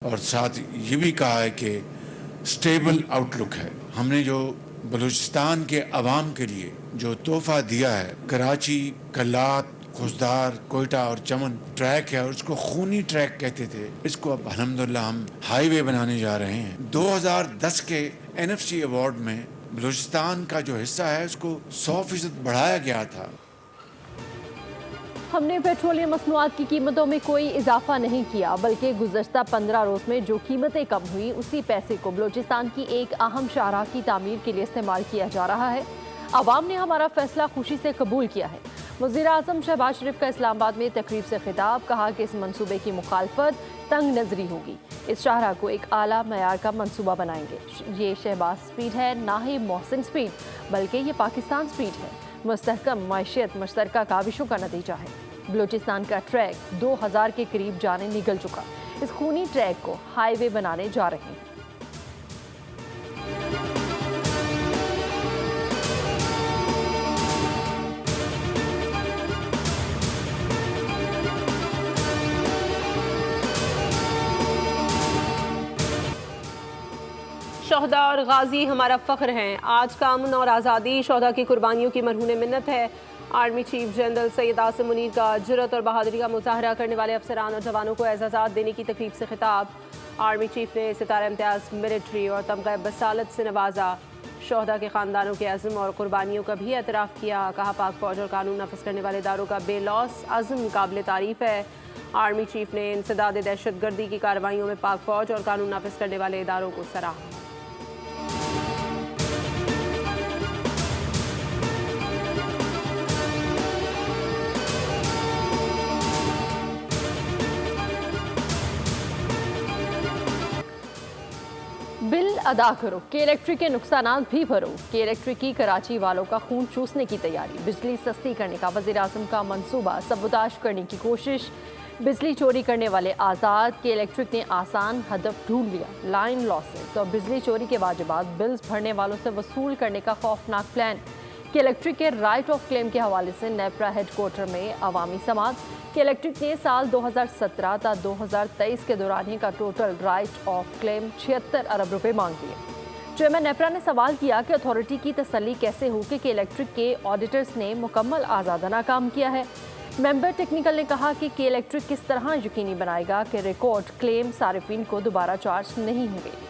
और साथ ये भी कहा है कि स्टेबल आउटलुक है। हमने जो बलूचिस्तान के अवाम के लिए जो तोहफा दिया है, कराची, कल्लात, खुशदार, कोयटा और चमन ट्रैक है और उसको खूनी ट्रैक कहते थे, इसको अब अल्हम्दुलिल्लाह हम हाईवे बनाने जा रहे हैं। 2010 के NFC अवार्ड में बलूचिस्तान का जो हिस्सा है उसको 100% बढ़ाया गया था। हमने पेट्रोलियम मसनूआत की कीमतों में कोई इजाफा नहीं किया, बल्कि गुज़श्ता 15 रोज़ में जो कीमतें कम हुई उसी पैसे को बलूचिस्तान की एक अहम शाहराह की तामीर के लिए इस्तेमाल किया जा रहा है। अवाम ने हमारा फैसला खुशी से कबूल किया है। वज़ीर आज़म शहबाज शरीफ का इस्लामाबाद में तकरीब से खिताब, कहा कि इस मनसूबे की मुखालफत तंग नजरी होगी। इस शाहराह को एक आला मयार का मनसूबा बनाएंगे। ये शहबाज स्पीड है, ना ही मोहसिन स्पीड, बल्कि ये पाकिस्तान स्पीड है। मुस्तहकम मैशियत मुश्तरका काविशों का नतीजा है। बलूचिस्तान का ट्रैक 2000 के करीब जाने निकल चुका। इस खूनी ट्रैक को हाईवे बनाने जा रहे हैं। शोहदा और गाजी हमारा फ़ख्र हैं। आज का अमन और आज़ादी शोहदा की कुर्बानियों की मरहून मिन्नत है। Army chief general Syed Asim Munir का जुर्रत और बहादुरी का मुजाहरा करने वाले अफसरान और जवानों को एजाज़ात देने की तकरीब से खिताब। आर्मी चीफ ने सितारा इम्तियाज़ मिलिट्री और तमगा बसालत से नवाजा। शोहदा के ख़ानदानों के अज़्म और कुर्बानियों का भी एतराफ़ किया। कहा पाक फ़ौज और कानून नाफिज करने वाले इदारों का बेलौस अज़्म काबिल तारीफ़ है। आर्मी चीफ ने इंसदाद दहशत गर्दी की कार्रवाइयों में पाक फ़ौज और कानून नाफिज करने वाले इदारों को सराहा। बिल अदा करो, के इलेक्ट्रिक के नुकसान भी भरो। के इलेक्ट्रिक की कराची वालों का खून चूसने की तैयारी। बिजली सस्ती करने का वज़ीर आज़म का मंसूबा, सबूताश करने की कोशिश। बिजली चोरी करने वाले आज़ाद। के इलेक्ट्रिक ने आसान हदफ ढूंढ लिया। लाइन लॉसेस और बिजली चोरी के वाजिबात बिल्स भरने वालों से वसूल करने का खौफनाक प्लान। के इलेक्ट्रिक के राइट ऑफ क्लेम के हवाले से नेपरा हेडक्वार्टर में अवामी समात। के इलेक्ट्रिक ने साल 2017 ता 2023 के दौरान का टोटल राइट ऑफ क्लेम 76 अरब रुपए मांग लिए। चेयरमैन नेपरा ने सवाल किया कि अथॉरिटी की तसल्ली कैसे हो कि के इलेक्ट्रिक के ऑडिटर्स ने मुकम्मल आज़ादाना काम किया है। मेंबर टेक्निकल ने कहा कि के इलेक्ट्रिक किस तरह यकीनी बनाएगा कि रिकॉर्ड क्लेम सारिफिन को दोबारा चार्ज नहीं होंगे।